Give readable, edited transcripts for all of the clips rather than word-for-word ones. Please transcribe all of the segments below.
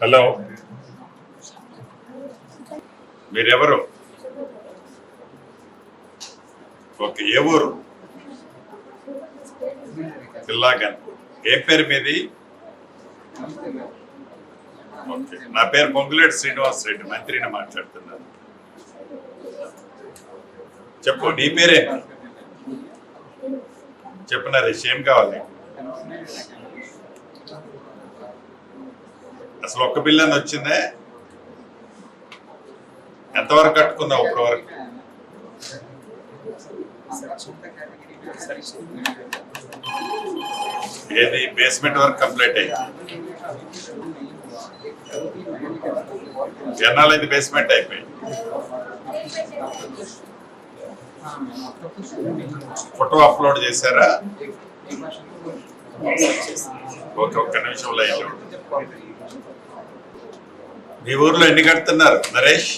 Hello, మీరెవరు? Okay, ఏ ఊరు? పిల్లాగన్. ఏ పేరు మీది? ఓకే, నా పేరు పొంగులేటి శ్రీనివాస్ రెడ్డి, మంత్రిని మాట్లాడుతున్నాను. చెప్పు, నీ పేరే చెప్పు నరేష్, ఏం కావాలి? అసలు ఒక్క బిల్లు అని వచ్చిందే? ఎంతవరకు కట్టుకున్నావు ఇప్పటి వరకు? ఏది బేస్మెంట్ వర్క్ కంప్లీట్ అయింది? ఎన్నాళ్ళైంది బేస్మెంట్ అయిపోయింది? ఫోటో అప్లోడ్ చేశారా? ఓకే, ఒక్క నిమిషంలో అయ్యి. మీ ఊర్లో ఎన్ని కడుతున్నారు నరేష్?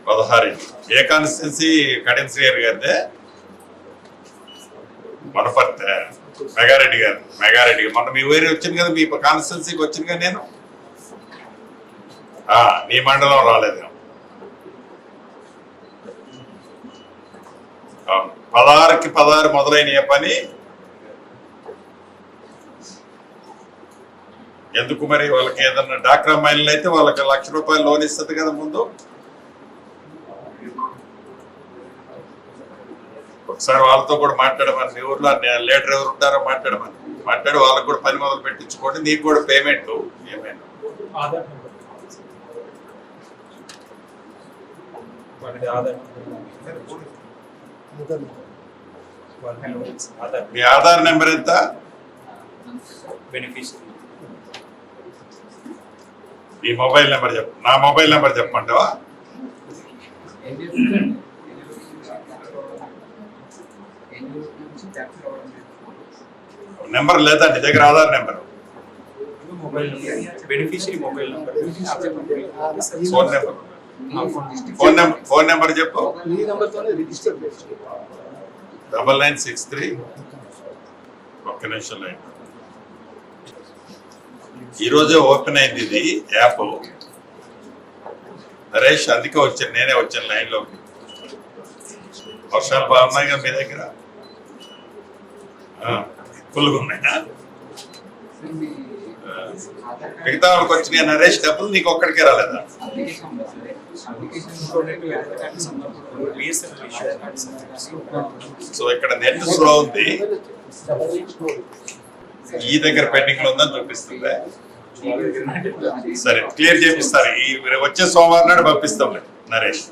16. ఏ కాన్స్టిట్యున్సీ? కడియం శ్రీహరి గారిదే? వనపర్తి మెగారెడ్డి గారు. మొన్న మీ ఊరి వచ్చింది కదా, మీ కాన్స్టిట్యున్సీకి వచ్చింది కదా నేను. నీ మండలం రాలేదు. 16కి 16 మొదలైన పని ఎందుకు మరి? వాళ్ళకి ఏదన్నా డాక్రా మైన్లు అయితే వాళ్ళకి ₹1,00,000 లోన్ ఇస్తుంది కదా ముందు. ఒకసారి వాళ్ళతో కూడా మాట్లాడమని, మీ ఊర్లో లీడర్ ఎవరు ఉంటారో మాట్లాడి వాళ్ళకి కూడా పని మొదలు పెట్టించుకోండి. నీకు కూడా పేమెంట్ ఏమైనా మీ ఆధార్ నెంబర్ ఎంత? మీ మొబైల్ నెంబర్ చెప్పు. నా మొబైల్ నెంబర్ చెప్పమంటావా? నెంబర్ లేదా నీ దగ్గర? ఆధార్ నెంబర్, ఫోన్ నెంబర్ చెప్పు. 9963. ఒక్క నిమిషం లైన్. ఈరోజే ఓపెన్ అయింది ఇది యాప్ నరేష్, అందుకే వచ్చాను, నేనే వచ్చాను లైన్లోకి. వర్షాలు బాగున్నాయి కదా మీ దగ్గర? ఫుల్గా ఉన్నాయా? మిగతా వాళ్ళకి వచ్చినాయి నరేష్ డబ్బులు, నీకు ఒక్కడికే రాలేదా? సో ఇక్కడ నెట్ స్లో ఉంది, ఈ దగ్గర పెండింగ్ లో ఉందని చూపిస్తుంది. సరే, క్లియర్ చేపిస్తారు. ఈ వచ్చే సోమవారం నాడు పంపిస్తాం నరేష్.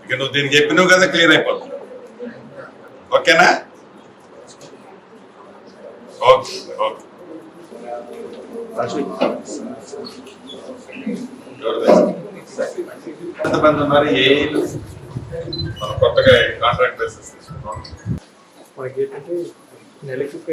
ఇక నువ్వు దీనికి చెప్పినావు కదా, క్లియర్ అయిపోతుంది. ఓకేనా? Okay okay. ఎంతమంది ఉన్నారు? ఏళ్ళు మనం కొత్తగా కాంట్రాక్ట్ బేసిస్ తీసుకున్నాం.